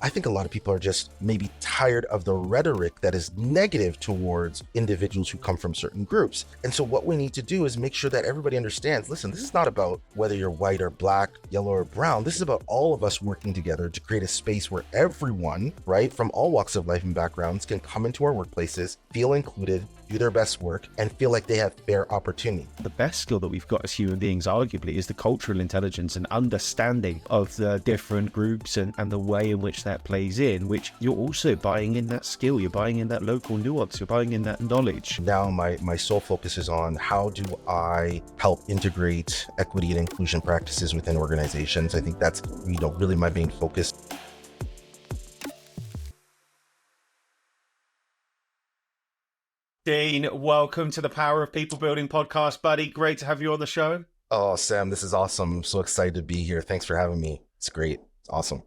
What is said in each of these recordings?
I think a lot of people are just maybe tired of the rhetoric that is negative towards individuals who come from certain groups. And so what we need to do is make sure that everybody understands, listen, this is not about whether you're white or black, yellow or brown. This is about all of us working together to create a space where everyone, right, from all walks of life and backgrounds can come into our workplaces, feel included, do their best work, and feel like they have fair opportunity. The best skill that we've got as human beings, arguably, is the cultural intelligence and understanding of the different groups and the way in which that plays in, which you're also buying in that skill, you're buying in that local nuance, you're buying in that knowledge. Now my sole focus is on how do I help integrate equity and inclusion practices within organizations. I think that's, really my main focus. Dean, welcome to the Power of People Building podcast, buddy. Great to have you on the show. Oh, Sam, this is awesome. I'm so excited to be here. Thanks for having me. It's great. It's awesome.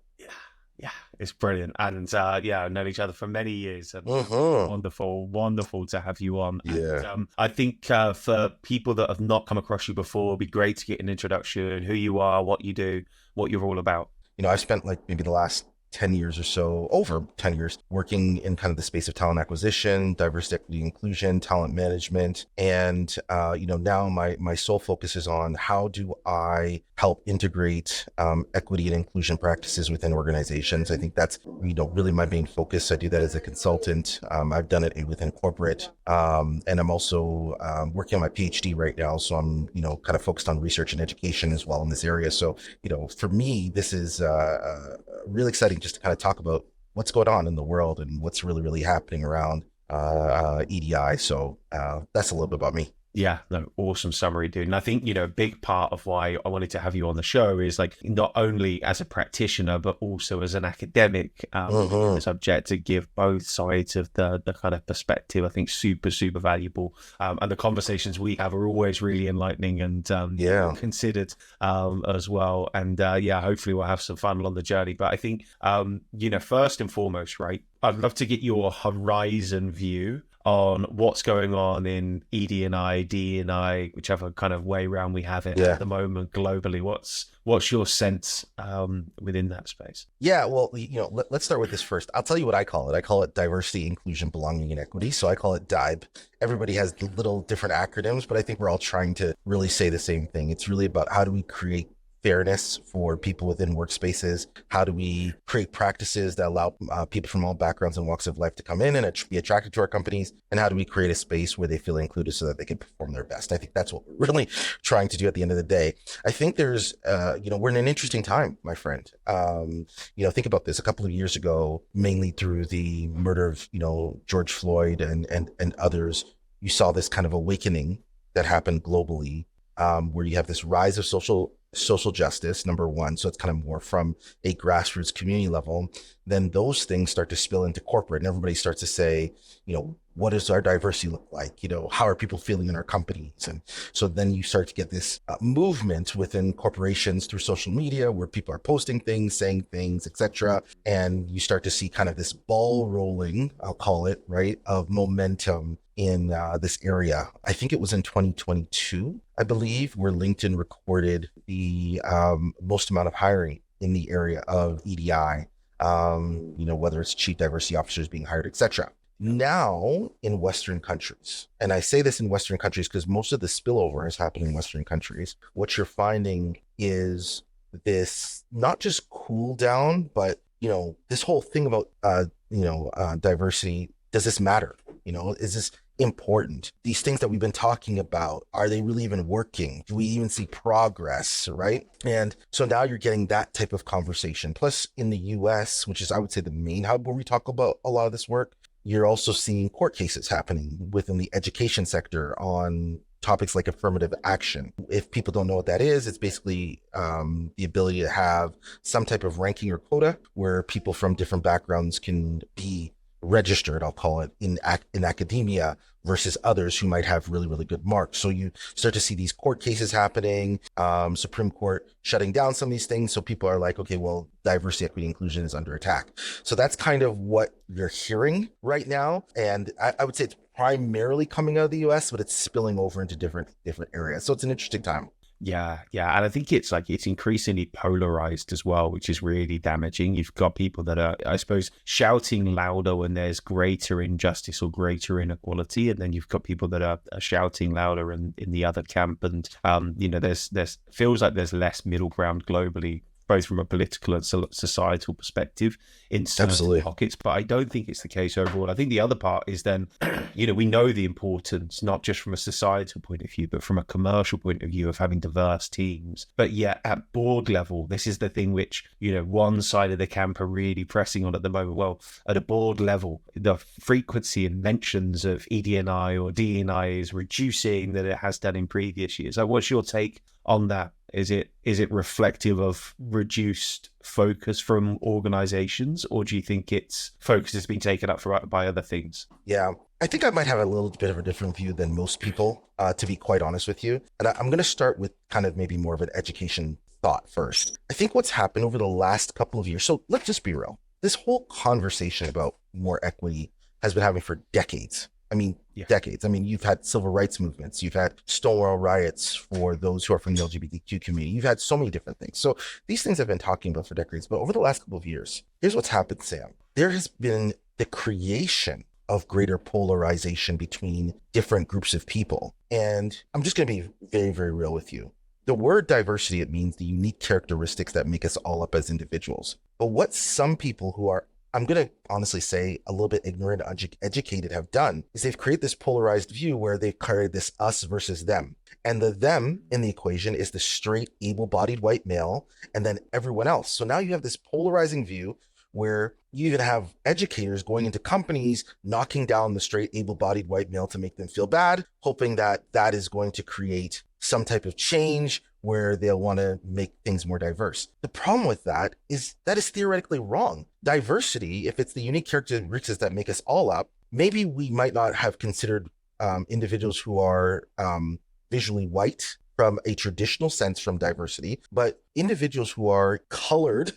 Yeah, it's brilliant. And I've known each other for many years. And wonderful to have you on. Yeah. And, I think for people that have not come across you before, it'd be great to get an introduction, who you are, what you do, what you're all about. I've spent maybe the last 10 years or so, over 10 years, working in kind of the space of talent acquisition, diversity, equity, inclusion, talent management. And, now my sole focus is on how do I help integrate equity and inclusion practices within organizations. I think that's, really my main focus. I do that as a consultant. I've done it within corporate. And I'm also working on my PhD right now. So I'm, kind of focused on research and education as well in this area. So, for me, this is really exciting just to kind of talk about what's going on in the world and what's really, really happening around EDI. So that's a little bit about me. Yeah, no, awesome summary, dude. And I think, a big part of why I wanted to have you on the show is not only as a practitioner, but also as an academic subject, to give both sides of the kind of perspective. I think super, super valuable. And the conversations we have are always really enlightening and considered as well. And hopefully we'll have some fun along the journey. But I think, first and foremost, right, I'd love to get your horizon view on what's going on in ED&I, DE&I, whichever kind of way around we have it at the moment globally. What's your sense within that space? Yeah, well, let's start with this first. I'll tell you what I call it. I call it diversity, inclusion, belonging, and equity. So I call it DIBE. Everybody has little different acronyms, but I think we're all trying to really say the same thing. It's really about how do we create fairness for people within workspaces? How do we create practices that allow people from all backgrounds and walks of life to come in and be attracted to our companies? And how do we create a space where they feel included so that they can perform their best? I think that's what we're really trying to do at the end of the day. I think there's, we're in an interesting time, my friend. Think about this. A couple of years ago, mainly through the murder of, George Floyd and others, you saw this kind of awakening that happened globally, where you have this rise of social justice, number one. So it's kind of more from a grassroots community level. Then those things start to spill into corporate, and everybody starts to say, what does our diversity look like? How are people feeling in our companies? And so then you start to get this movement within corporations through social media where people are posting things, saying things, etc. And you start to see kind of this ball rolling, I'll call it, right, of momentum in this area. I think it was in 2022, I believe, where LinkedIn recorded the most amount of hiring in the area of EDI, whether it's chief diversity officers being hired, etc. Now in Western countries, and I say this in Western countries because most of the spillover is happening in Western countries, what you're finding is this not just cool down, but, this whole thing about, diversity. Does this matter? Is this important? These things that we've been talking about, are they really even working? Do we even see progress, right? And so now you're getting that type of conversation. Plus in the US, which is, I would say, the main hub where we talk about a lot of this work, you're also seeing court cases happening within the education sector on topics like affirmative action. If people don't know what that is, it's basically the ability to have some type of ranking or quota where people from different backgrounds can be registered, I'll call it, in academia versus others who might have really, really good marks. So you start to see these court cases happening, Supreme Court shutting down some of these things. So people are like, okay, well, diversity, equity, inclusion is under attack. So that's kind of what you're hearing right now. And I would say it's primarily coming out of the US, but it's spilling over into different areas. So it's an interesting time. Yeah, yeah. And I think it's like it's increasingly polarized as well, which is really damaging. You've got people that are, I suppose, shouting louder when there's greater injustice or greater inequality. And then you've got people that are shouting louder in the other camp. And, there's feels like there's less middle ground globally, both from a political and societal perspective in certain Absolutely. pockets, but I don't think it's the case overall. I think the other part is then, we know the importance, not just from a societal point of view, but from a commercial point of view of having diverse teams. But yet at board level, this is the thing which, one side of the camp are really pressing on at the moment. Well, at a board level, the frequency and mentions of ED&I or DE&I is reducing than it has done in previous years. So what's your take on that? Is it reflective of reduced focus from organizations, or do you think its focus has been taken up by other things? Yeah, I think I might have a little bit of a different view than most people, to be quite honest with you. And I'm going to start with kind of maybe more of an education thought first. I think what's happened over the last couple of years, so let's just be real. This whole conversation about more equity has been happening for decades. Decades. You've had civil rights movements. You've had Stonewall riots for those who are from the LGBTQ community. You've had so many different things. So these things I've been talking about for decades. But over the last couple of years, here's what's happened, Sam. There has been the creation of greater polarization between different groups of people. And I'm just going to be very, very real with you. The word diversity, it means the unique characteristics that make us all up as individuals. But what some people who are, I'm going to honestly say, a little bit ignorant, educated have done is they've created this polarized view where they've created this us versus them. And the them in the equation is the straight, able-bodied white male, and then everyone else. So now you have this polarizing view where you even have educators going into companies, knocking down the straight, able-bodied white male to make them feel bad, hoping that that is going to create some type of change where they'll want to make things more diverse. The problem with that is theoretically wrong. Diversity, if it's the unique characteristics that make us all up, maybe we might not have considered individuals who are visually white from a traditional sense from diversity, but individuals who are colored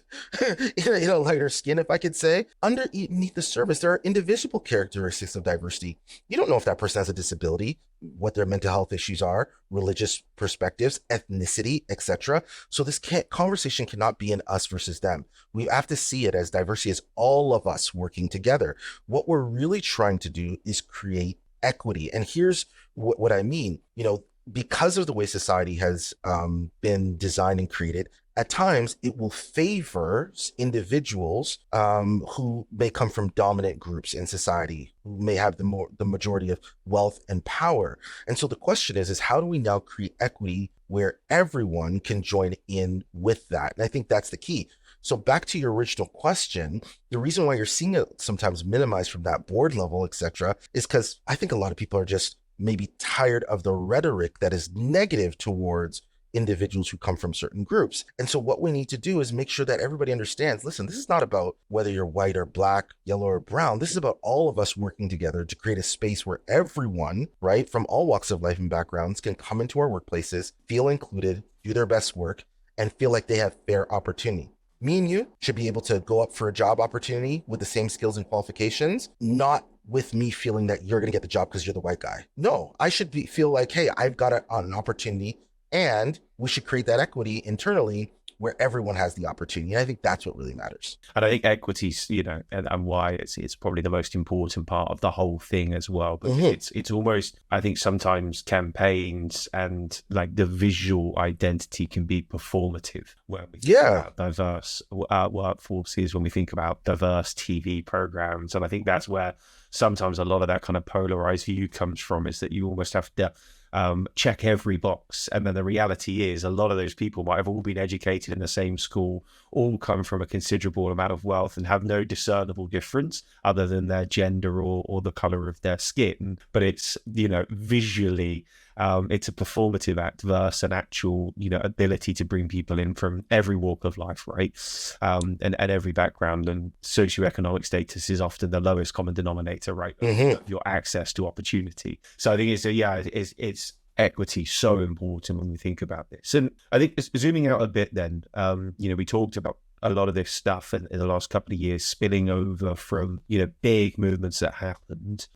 in a lighter skin, if I could say, underneath the surface, there are indivisible characteristics of diversity. You don't know if that person has a disability, what their mental health issues are, religious perspectives, ethnicity, etc. So this conversation cannot be an us versus them. We have to see it as diversity as all of us working together. What we're really trying to do is create equity. And here's what I mean. Because of the way society has been designed and created, at times it will favor individuals who may come from dominant groups in society, who may have the majority of wealth and power. And so the question is how do we now create equity where everyone can join in with that? And I think that's the key. So back to your original question, the reason why you're seeing it sometimes minimized from that board level, etc., is because I think a lot of people are just maybe tired of the rhetoric that is negative towards individuals who come from certain groups. And so what we need to do is make sure that everybody understands, listen, this is not about whether you're white or black, yellow or brown. This is about all of us working together to create a space where everyone, right, from all walks of life and backgrounds can come into our workplaces, feel included, do their best work, and feel like they have fair opportunity. Me and you should be able to go up for a job opportunity with the same skills and qualifications, not with me feeling that you're going to get the job because you're the white guy. No, I should feel like, hey, I've got an opportunity, and we should create that equity internally where everyone has the opportunity. And I think that's what really matters. And I think equity's, and why it's probably the most important part of the whole thing as well. Because it's almost, I think sometimes campaigns and like the visual identity can be performative when we think about diverse workforces, when we think about diverse TV programs. And I think that's where sometimes a lot of that kind of polarized view comes from, is that you almost have to check every box. And then the reality is a lot of those people might have all been educated in the same school, all come from a considerable amount of wealth and have no discernible difference other than their gender or the color of their skin. But it's, visually, it's a performative act versus an actual, ability to bring people in from every walk of life, right? And every background, and socioeconomic status is often the lowest common denominator, right? Of your access to opportunity. So I think it's equity so important when we think about this. And I think zooming out a bit then, we talked about a lot of this stuff in the last couple of years spilling over from, big movements that happened,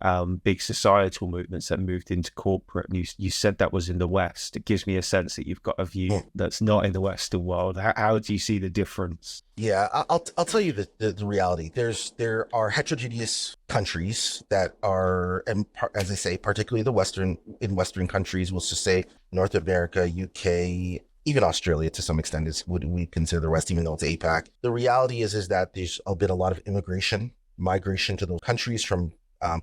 big societal movements that moved into corporate. And you said that was in the West. It gives me a sense that you've got a view that's not in the Western world. How do you see the difference? Yeah, I'll tell you the reality. There are heterogeneous countries that are, and as I say, particularly in Western countries, we'll just say North America, UK, even Australia to some extent is would we consider the West, even though it's APAC. The reality is that there's been a lot of migration to those countries from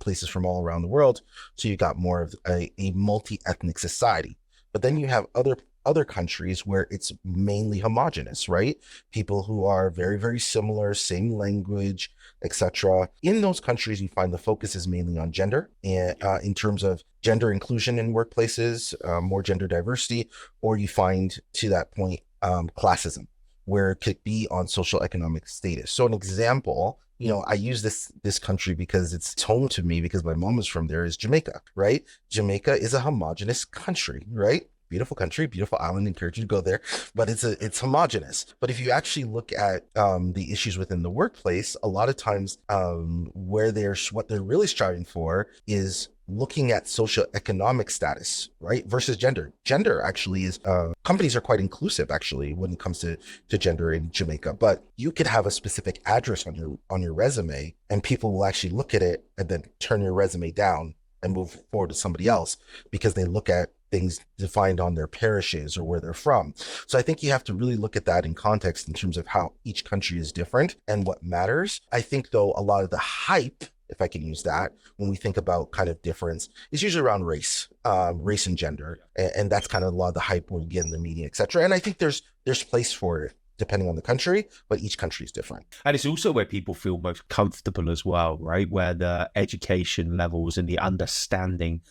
places from all around the world. So you got more of a multi-ethnic society. But then you have other countries where it's mainly homogenous, right? People who are very, very similar, same language, etc. In those countries, you find the focus is mainly on gender, and in terms of gender inclusion in workplaces, more gender diversity, or you find to that point classism, where it could be on social economic status. So an example, I use this country because it's home to me because my mom is from there, is Jamaica, right? Jamaica is a homogenous country, right? Beautiful country, beautiful island, encourage you to go there, but it's homogenous. But if you actually look at the issues within the workplace, a lot of times what they're really striving for is looking at socioeconomic status, right, versus gender. Gender actually is companies are quite inclusive actually when it comes to gender in Jamaica. But you could have a specific address on your resume, and people will actually look at it and then turn your resume down and move forward to somebody else because they look at things defined on their parishes or where they're from. So I think you have to really look at that in context in terms of how each country is different and what matters. I think though a lot of the hype, if I can use that, when we think about kind of difference, is usually around race and gender. And that's kind of a lot of the hype we get in the media, et cetera. And I think there's place for it depending on the country, but each country is different. And it's also where people feel most comfortable as well, right? Where the education levels and the understanding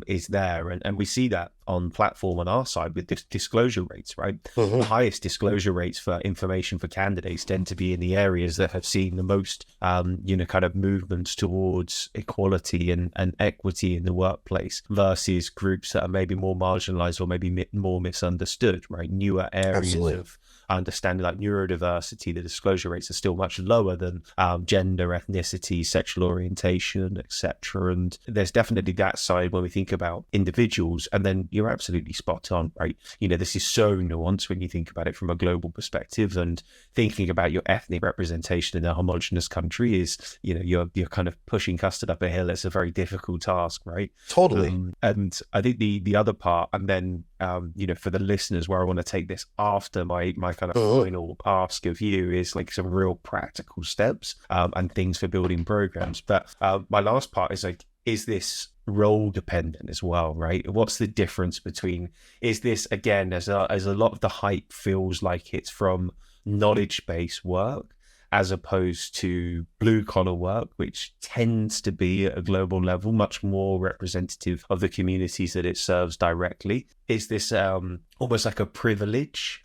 is there. And we see that on platform on our side with disclosure rates, right? The highest disclosure rates for information for candidates tend to be in the areas that have seen the most, kind of movements towards equality and equity in the workplace versus groups that are maybe more marginalized or maybe more misunderstood, right? Newer areas of understanding like neurodiversity, the disclosure rates are still much lower than gender, ethnicity, sexual orientation, etc. And there's definitely that side when we think about individuals. And then you're absolutely spot on, right? This is so nuanced when you think about it from a global perspective, and thinking about your ethnic representation in a homogenous country is, you're kind of pushing custard up a hill. It's a very difficult task, right? Totally. And I think the other part, and then for the listeners, where I want to take this after my kind of final ask of you is like some real practical steps and things for building programs. But my last part is like, is this role dependent as well, right? What's the difference between, is this, again, as a lot of the hype feels like it's from knowledge-based work as opposed to blue collar work, which tends to be at a global level much more representative of the communities that it serves directly? Is this almost like a privilege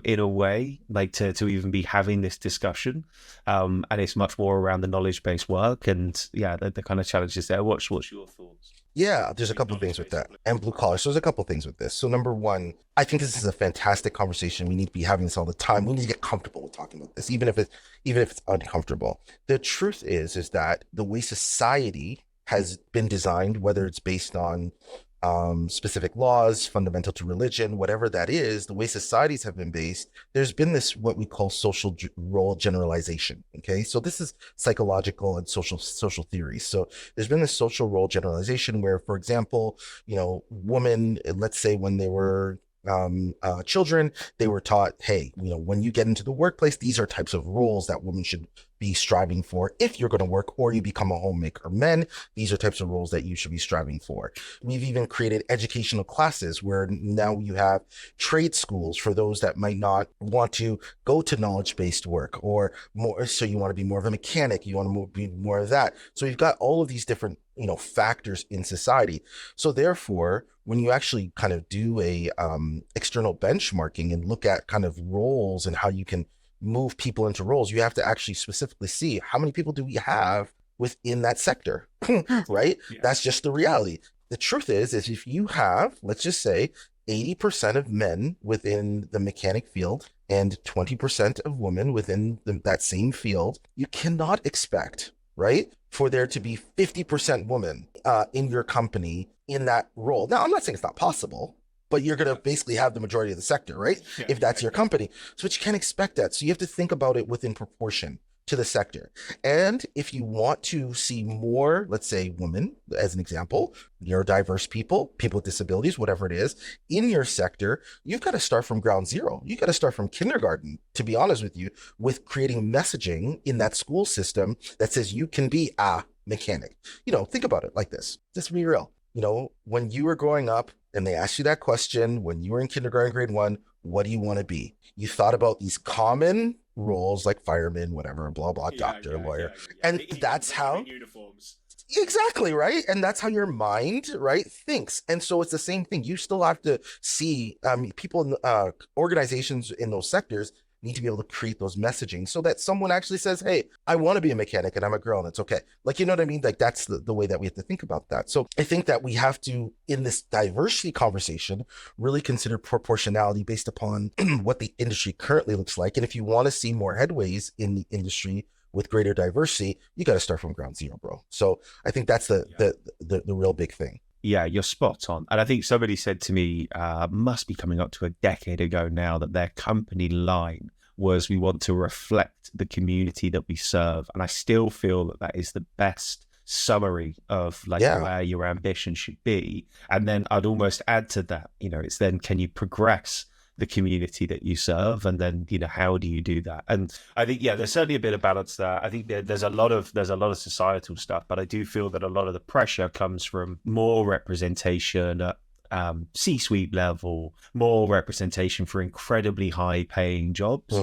in a way, like to even be having this discussion, and it's much more around the knowledge-based work and the kind of challenges there? What's your thoughts? Yeah, there's a couple of things with that, and blue collar. So there's a couple of things with this. So number one, I think this is a fantastic conversation. We need to be having this all the time. We need to get comfortable with talking about this, even if it's uncomfortable. The truth is that the way society has been designed, whether it's based on specific laws, fundamental to religion, whatever that is, the way societies have been based, there's been this, what we call social role generalization. Okay. So this is psychological and social theory. So there's been this social role generalization where, for example, women, let's say when they were children, they were taught, hey, when you get into the workplace, these are types of roles that women should be striving for if you're going to work or you become a homemaker. Men, these are types of roles that you should be striving for. We've even created educational classes where now you have trade schools for those that might not want to go to knowledge-based work, or more, so you want to be more of a mechanic, you want to be more of that. So you've got all of these different factors in society. So therefore, when you actually kind of do a external benchmarking and look at kind of roles and how you can move people into roles, you have to actually specifically see how many people do we have within that sector, right? Yeah. That's just the reality. The truth is if you have, let's just say, 80% of men within the mechanic field and 20% of women within that same field, you cannot expect, right, for there to be 50% women in your company in that role. Now, I'm not saying it's not possible, but you're going to basically have the majority of the sector, right? If that's your company. So but you can't expect that. So you have to think about it within proportion to the sector. And if you want to see more, let's say women, as an example, neurodiverse people, people with disabilities, whatever it is, in your sector, you've got to start from ground zero. You got to start from kindergarten, to be honest with you, with creating messaging in that school system that says you can be a mechanic. Think about it like this. Just be real. When you were growing up and they asked you that question, when you were in kindergarten, grade 1, what do you want to be? You thought about these common roles like fireman, whatever, blah, blah, doctor, lawyer. And that's how uniforms. Exactly, right? And that's how your mind, right, thinks. And so it's the same thing. You still have to see people in organizations in those sectors need to be able to create those messaging so that someone actually says, hey, I want to be a mechanic and I'm a girl and it's okay. Like, you know what I mean? Like that's the way that we have to think about that. So I think that we have to, in this diversity conversation, really consider proportionality based upon what the industry currently looks like. And if you want to see more headways in the industry with greater diversity, you got to start from ground zero, bro. So I think that's the real big thing. Yeah, you're spot on. And I think somebody said to me, must be coming up to a decade ago now, that their company line was, we want to reflect the community that we serve. And I still feel that is the best summary of where your ambition should be. And then I'd almost add to that, it's then, can you progress the community that you serve, and then how do you do that? And I think there's certainly a bit of balance there. I think there's a lot of societal stuff, but I do feel that a lot of the pressure comes from more representation at C-suite level, more representation for incredibly high paying jobs,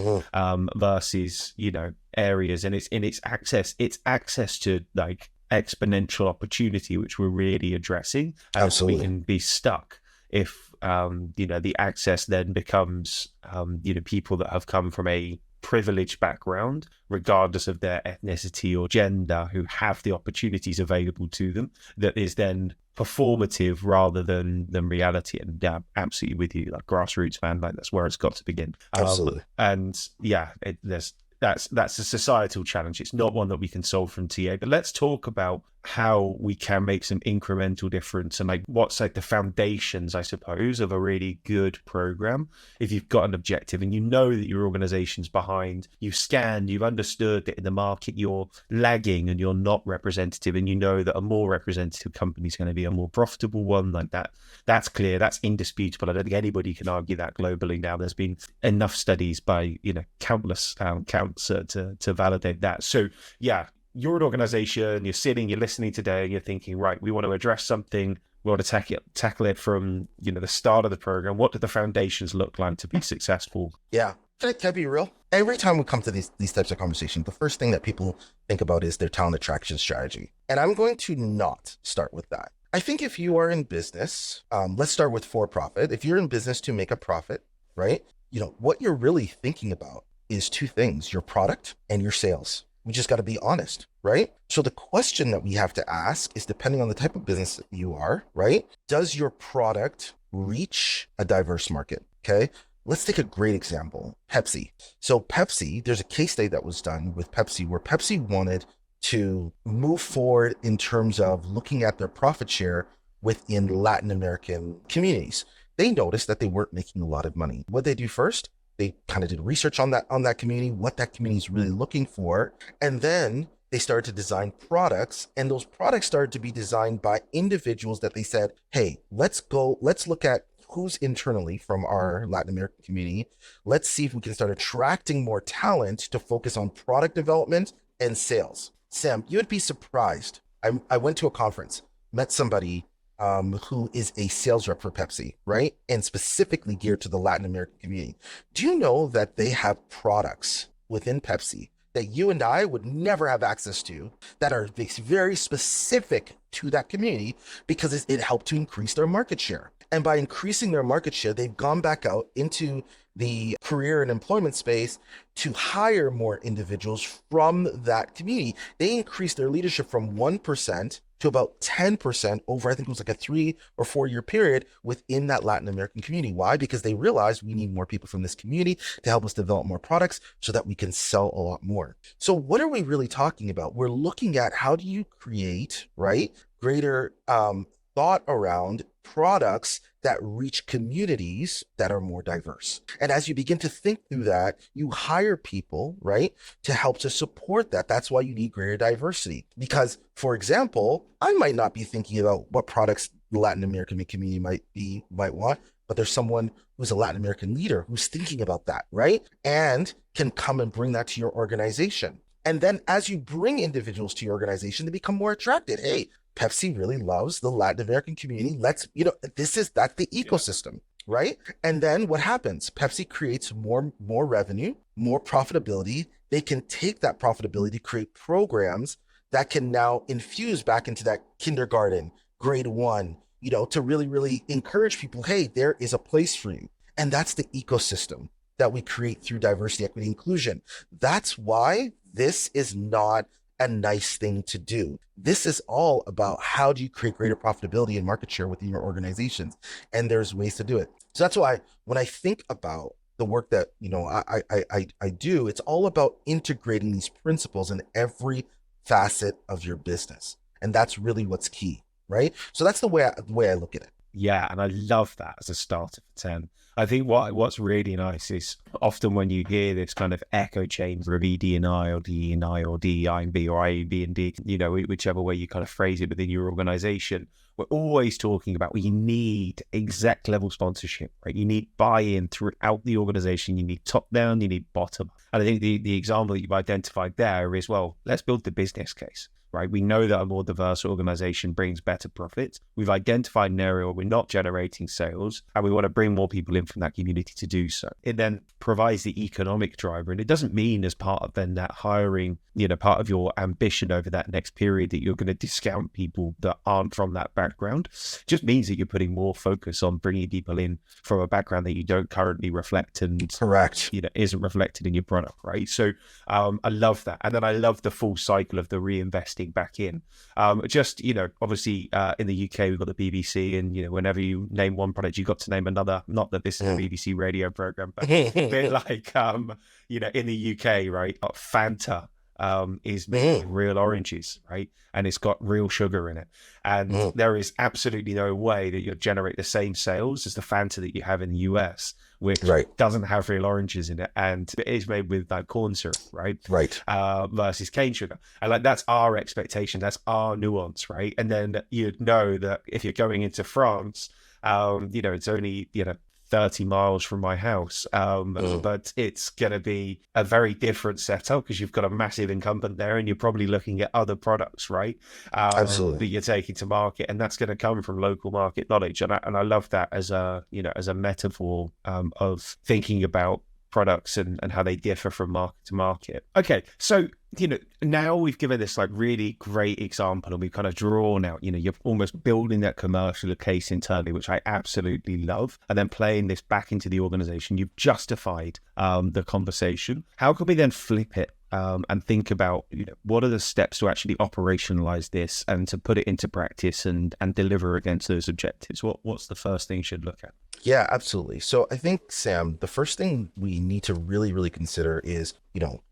versus areas, and it's access to like exponential opportunity, which we're really addressing. And absolutely, we can be stuck if the access then becomes people that have come from a privileged background, regardless of their ethnicity or gender, who have the opportunities available to them, that is then performative rather than reality. And absolutely with you, like grassroots, man, like that's where it's got to begin. Absolutely. That's a societal challenge. It's not one that we can solve from TA, but let's talk about how we can make some incremental difference and like what's like the foundations, I suppose, of a really good program. If you've got an objective and you know that your organization's behind, you've scanned, you've understood that in the market you're lagging and you're not representative, and you know that a more representative company is going to be a more profitable one, like that's clear, that's indisputable. I don't think anybody can argue that globally now. There's been enough studies by countless counts to validate that. So you're an organization, you're listening today and you're thinking, right, we want to address something, we want to tackle it from the start of the program. What do the foundations look like to be successful? Yeah. Can I be real? Every time we come to these types of conversations, the first thing that people think about is their talent attraction strategy. And I'm going to not start with that. I think if you are in business, let's start with for-profit. If you're in business to make a profit, right? What you're really thinking about is two things: your product and your sales. We just got to be honest, right? So the question that we have to ask is, depending on the type of business that you are, right? Does your product reach a diverse market? Okay. Let's take a great example, Pepsi. So Pepsi, there's a case study that was done with Pepsi where Pepsi wanted to move forward in terms of looking at their profit share within Latin American communities. They noticed that they weren't making a lot of money. What they do first? They kind of did research on that community, what that community is really looking for. And then they started to design products, and those products started to be designed by individuals that they said, hey, let's look at who's internally from our Latin American community. Let's see if we can start attracting more talent to focus on product development and sales. Sam, you would be surprised. I went to a conference, met somebody who is a sales rep for Pepsi, right? And specifically geared to the Latin American community. Do you know that they have products within Pepsi that you and I would never have access to, that are very specific to that community, because it helped to increase their market share? And by increasing their market share, they've gone back out into the career and employment space to hire more individuals from that community. They increased their leadership from 1% to about 10% over, I think it was like a 3 or 4 year period within that Latin American community. Why? Because they realized we need more people from this community to help us develop more products so that we can sell a lot more. So what are we really talking about? We're looking at how do you create, right, greater thought around products that reach communities that are more diverse. And as you begin to think through that, you hire people, right, to help to support that. That's why you need greater diversity. Because, for example, I might not be thinking about what products the Latin American community might want, but there's someone who's a Latin American leader who's thinking about that, right? And can come and bring that to your organization. And then as you bring individuals to your organization, they become more attracted. Hey, Pepsi really loves the Latin American community. That's the ecosystem, right? And then what happens? Pepsi creates more revenue, more profitability. They can take that profitability, create programs that can now infuse back into that kindergarten, grade 1, to really, really encourage people. Hey, there is a place for you. And that's the ecosystem that we create through diversity, equity, inclusion. That's why this is not a nice thing to do. This is all about how do you create greater profitability and market share within your organizations. And there's ways to do it. So that's why when I think about the work that, I do, it's all about integrating these principles in every facet of your business. And that's really what's key, right? So that's the way I look at it. Yeah, and I love that as a starter for 10. I think what's really nice is often when you hear this kind of echo chamber of ED&I or DE&I or DEI and B or I, B and D, whichever way you kind of phrase it within your organization, we're always talking about you need exec level sponsorship, right? You need buy-in throughout the organization. You need top down, you need bottom. And I think the example that you've identified there is, well, let's build the business case. Right? We know that a more diverse organization brings better profits. We've identified an area where we're not generating sales and we want to bring more people in from that community to do so. It then provides the economic driver. And it doesn't mean as part of then that hiring, part of your ambition over that next period that you're going to discount people that aren't from that background. It just means that you're putting more focus on bringing people in from a background that you don't currently reflect and correct, isn't reflected in your product, right? So I love that. And then I love the full cycle of the reinvesting back in. Obviously in the UK we've got the BBC, and whenever you name one product you've got to name another. Not that this is a BBC radio program, but a bit like in the UK, right, Fanta is made with real oranges, right, and it's got real sugar in it, and there is absolutely no way that you'll generate the same sales as the Fanta that you have in the US, which doesn't have real oranges in it, and it is made with corn syrup, right, versus cane sugar. And that's our expectation, that's our nuance, right? And then you'd know that if you're going into France, it's only 30 miles from my house, but it's going to be a very different setup because you've got a massive incumbent there, and you're probably looking at other products, right? Absolutely. That you're taking to market, and that's going to come from local market knowledge. And I love that as a metaphor of thinking about products and how they differ from market to market. Okay, so now we've given this really great example, and we've kind of drawn out, you're almost building that commercial case internally, which I absolutely love, and then playing this back into the organization. You've justified the conversation. How can we then flip it and think about what are the steps to actually operationalize this and to put it into practice and deliver against those objectives? What's the first thing you should look at? Yeah, absolutely. So I think, Sam, the first thing we need to really, really consider is,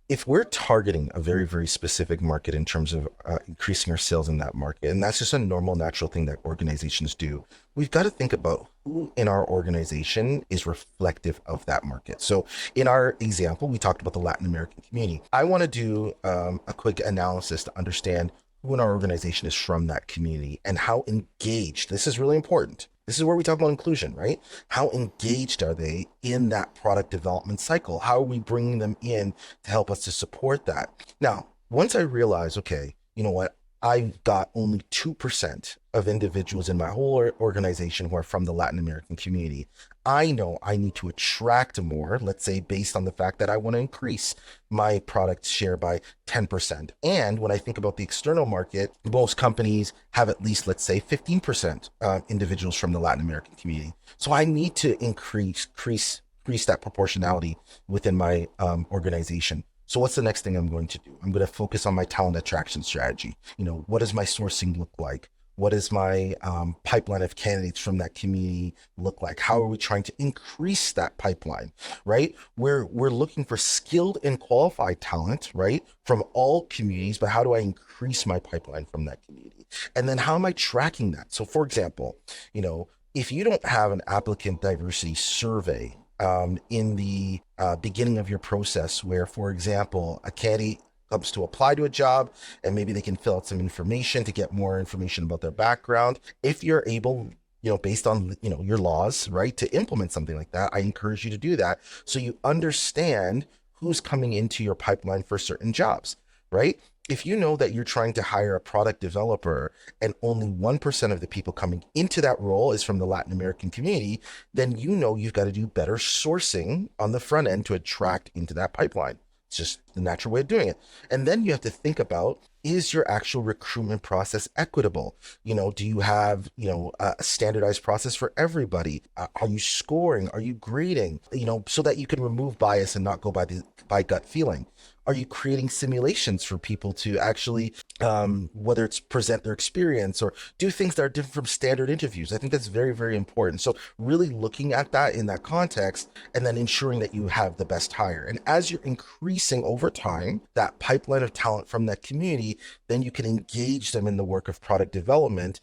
if we're targeting a very, very specific market in terms of increasing our sales in that market, and that's just a normal, natural thing that organizations do, we've got to think about who in our organization is reflective of that market. So in our example, we talked about the Latin American community. I want to do a quick analysis to understand who in our organization is from that community and how engaged. This is really important. This is where we talk about inclusion, right? How engaged are they in that product development cycle? How are we bringing them in to help us to support that? Now, once I realize, okay, you know what? I've got only 2% of individuals in my whole organization who are from the Latin American community. I know I need to attract more, let's say based on the fact that I want to increase my product share by 10%. And when I think about the external market, most companies have at least, let's say 15% individuals from the Latin American community. So I need to increase that proportionality within my organization. So what's the next thing I'm going to do? I'm going to focus on my talent attraction strategy. What does my sourcing look like? What does my pipeline of candidates from that community look like? How are we trying to increase that pipeline, right? We're looking for skilled and qualified talent, right, from all communities, but how do I increase my pipeline from that community? And then how am I tracking that? So for example, if you don't have an applicant diversity survey in the beginning of your process, where, for example, a candidate comes to apply to a job and maybe they can fill out some information to get more information about their background. If you're able, based on, your laws, right, to implement something like that, I encourage you to do that. So you understand who's coming into your pipeline for certain jobs, right? If you know that you're trying to hire a product developer and only 1% of the people coming into that role is from the Latin American community, then you've got to do better sourcing on the front end to attract into that pipeline. It's just the natural way of doing it. And then you have to think about, is your actual recruitment process equitable? Do you have, a standardized process for everybody? Are you scoring? Are you grading? So that you can remove bias and not go by gut feeling. Are you creating simulations for people to actually, whether it's present their experience or do things that are different from standard interviews? I think that's very, very important. So really looking at that in that context and then ensuring that you have the best hire. And as you're increasing over time that pipeline of talent from that community, then you can engage them in the work of product development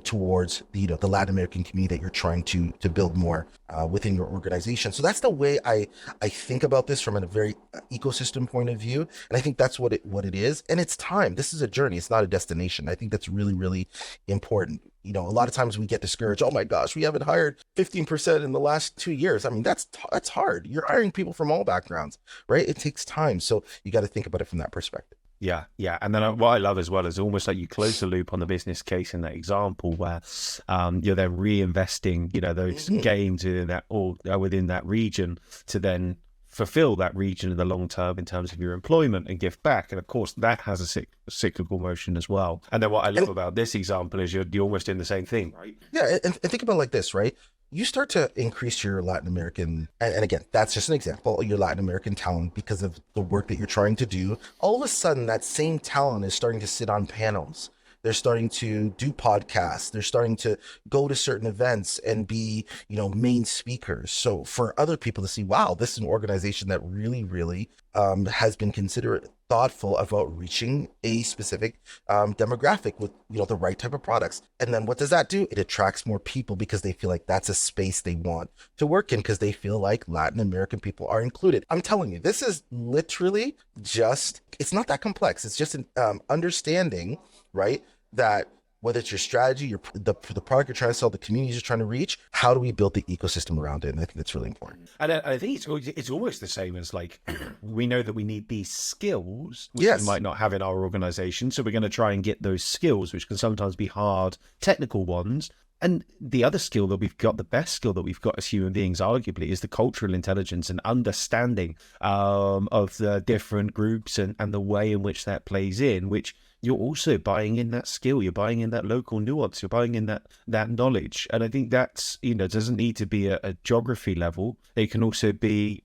towards the Latin American community that you're trying to build more within your organization. So that's the way I think about this from a very ecosystem point of view. And I think that's what it is. And it's time. This is a journey. It's not a destination. I think that's really, really important. A lot of times we get discouraged. Oh my gosh, we haven't hired 15% in the last 2 years. I mean, that's hard. You're hiring people from all backgrounds, right? It takes time. So you got to think about it from that perspective. Yeah. And then what I love as well is almost like you close the loop on the business case in that example where you're then reinvesting, those gains within that region to then fulfill that region in the long term in terms of your employment and give back. And of course, that has a cyclical motion as well. And then what I love about this example is you're almost doing the same thing, right? Yeah. And think about it like this, right? You start to increase your Latin American, and again, that's just an example, your Latin American talent because of the work that you're trying to do. All of a sudden, that same talent is starting to sit on panels. They're starting to do podcasts. They're starting to go to certain events and be, main speakers. So for other people to see, wow, this is an organization that really, really has been considerate, thoughtful about reaching a specific demographic with, the right type of products. And then what does that do? It attracts more people because they feel like that's a space they want to work in because they feel like Latin American people are included. I'm telling you, this is literally it's not that complex. It's just an understanding, right, that whether it's your strategy, the product you're trying to sell, the communities you're trying to reach, how do we build the ecosystem around it? And I think that's really important. And I think it's almost the same as like, we know that we need these skills, which Yes. we might not have in our organization. So we're going to try and get those skills, which can sometimes be hard, technical ones. And the other skill that we've got, the best skill that we've got as human beings, arguably, is the cultural intelligence and understanding of the different groups and the way in which that plays in, which you're also buying in that skill, you're buying in that local nuance, you're buying in that knowledge. And I think that's, it doesn't need to be a geography level. It can also be,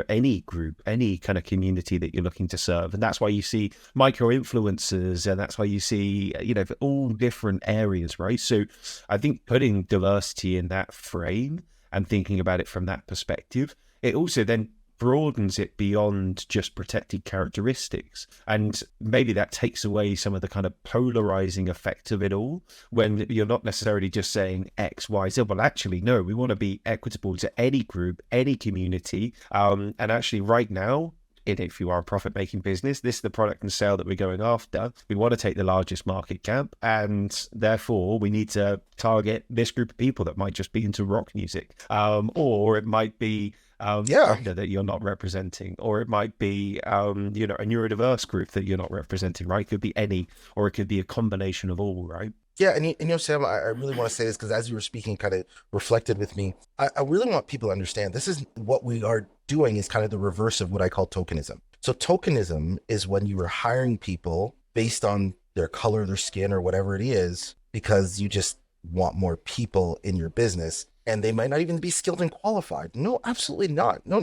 any group, any kind of community that you're looking to serve. And that's why you see micro-influencers, and that's why you see, for all different areas, right? So I think putting diversity in that frame and thinking about it from that perspective, it also then broadens it beyond just protected characteristics. And maybe that takes away some of the kind of polarizing effect of it all, when you're not necessarily just saying X, Y, Z. Well, actually, no, we want to be equitable to any group, any community. And actually right now, if you are a profit-making business, this is the product and sale that we're going after. We want to take the largest market cap, and therefore we need to target this group of people that might just be into rock music, or it might be that you're not representing, or it might be a neurodiverse group that you're not representing, right? It could be any, or it could be a combination of all, right? Yeah, and Sam, I really want to say this because as you were speaking, kind of reflected with me. I really want people to understand this is what we are doing is kind of the reverse of what I call tokenism. So tokenism is when you are hiring people based on their color, their skin, or whatever it is, because you just want more people in your business. and they might not even be skilled and qualified. No, absolutely not. No.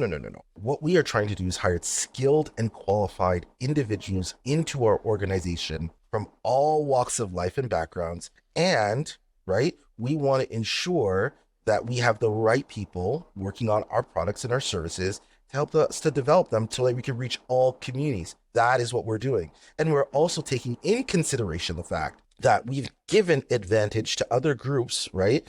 What we are trying to do is hire skilled and qualified individuals into our organization from all walks of life and backgrounds. And, right, we want to ensure that we have the right people working on our products and our services to help us to develop them so that we can reach all communities. That is what we're doing. And we're also taking in consideration the fact that we've given advantage to other groups, right,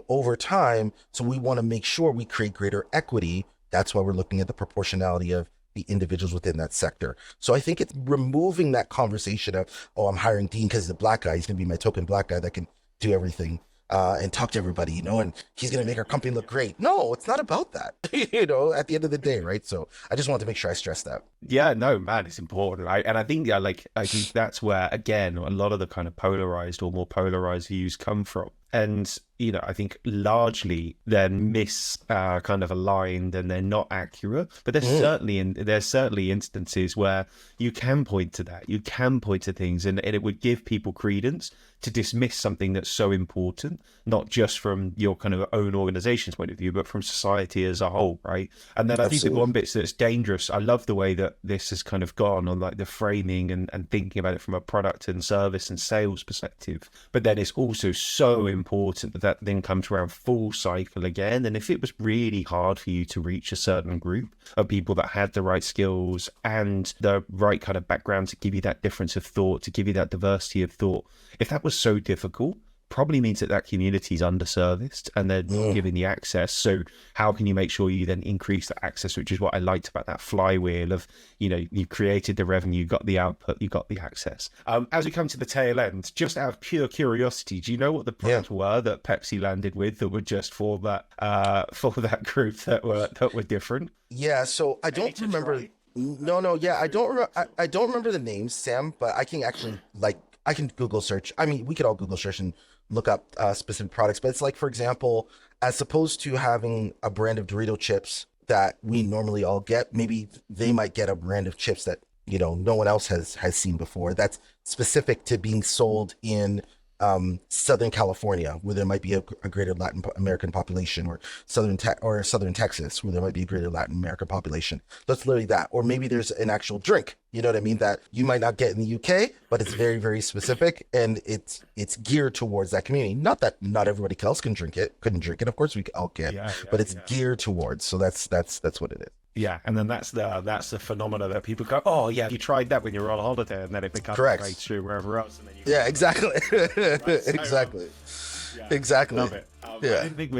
over time. So we want to make sure we create greater equity. That's why we're looking at the proportionality of the individuals within that sector. So I think it's removing that conversation of, oh, I'm hiring Dean because he's a black guy. He's going to be my token black guy that can do everything and talk to everybody, you know, and he's going to make our company look great. No, it's not about that, you know, at the end of the day, right? So I just wanted to make sure I stress that. Yeah, no, man, it's important. And I think, yeah, like, I think that's where, again, a lot of the kind of polarized or more polarized views come from. And, you know, I think largely they're kind of aligned and they're not accurate. But there's certainly instances where you can point to that. You can point to things and it would give people credence to dismiss something that's so important, not just from your kind of own organization's point of view, but from society as a whole, right? And then I think the one bit that's dangerous, I love the way that this has kind of gone on, like the framing and thinking about it from a product and service and sales perspective. But then it's also so important that then comes around full cycle again. And if it was really hard for you to reach a certain group of people that had the right skills and the right kind of background to give you that difference of thought, to give you that diversity of thought, if that was so difficult, probably means that community is underserviced and they're not given the access. So how can you make sure you then increase that access, which is what I liked about that flywheel of, you know, you created the revenue, you got the output, you got the access. As we come to the tail end, just out of pure curiosity, do you know what the products were that Pepsi landed with that were just for that group that were different? Yeah, so I don't remember. I don't remember the names, Sam, but I can actually I can Google search. I mean, we could all Google search and look up specific products, but it's like, for example, as opposed to having a brand of Dorito chips that we normally all get, maybe they might get a brand of chips that, you know, no one else has seen before. That's specific to being sold in Southern California, where there might be a greater Latin American population, or Southern Texas, where there might be a greater Latin American population. That's literally that. Or maybe there's an actual drink, you know what I mean, that you might not get in the UK, but it's very, very specific, and it's geared towards that community. Not that not everybody else couldn't drink it. Of course we all can, but it's geared towards. So that's what it is. Yeah, and then that's the phenomena that people go, oh yeah, you tried that when you were on holiday, and then it becomes breakthrough wherever else. And then exactly. Exactly. Love it. I didn't think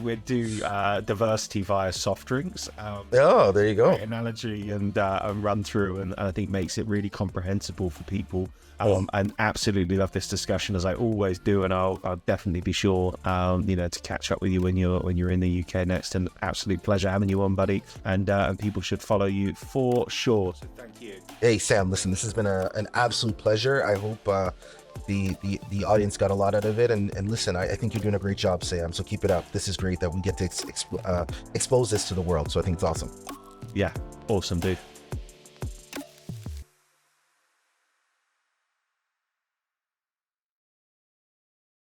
we'd do diversity via soft drinks. There you go. Analogy and run through, and I think makes it really comprehensible for people. And absolutely love this discussion, as I always do, and I'll definitely be sure to catch up with you when you're in the UK next. And absolute pleasure having you on, buddy. And people should follow you for sure. So thank you. Hey Sam, listen, this has been an absolute pleasure. I hope the audience got a lot out of it, and listen, I think you're doing a great job, Sam, so keep it up. This is great that we get to expose this to the world, so I think it's awesome. Yeah, awesome, dude.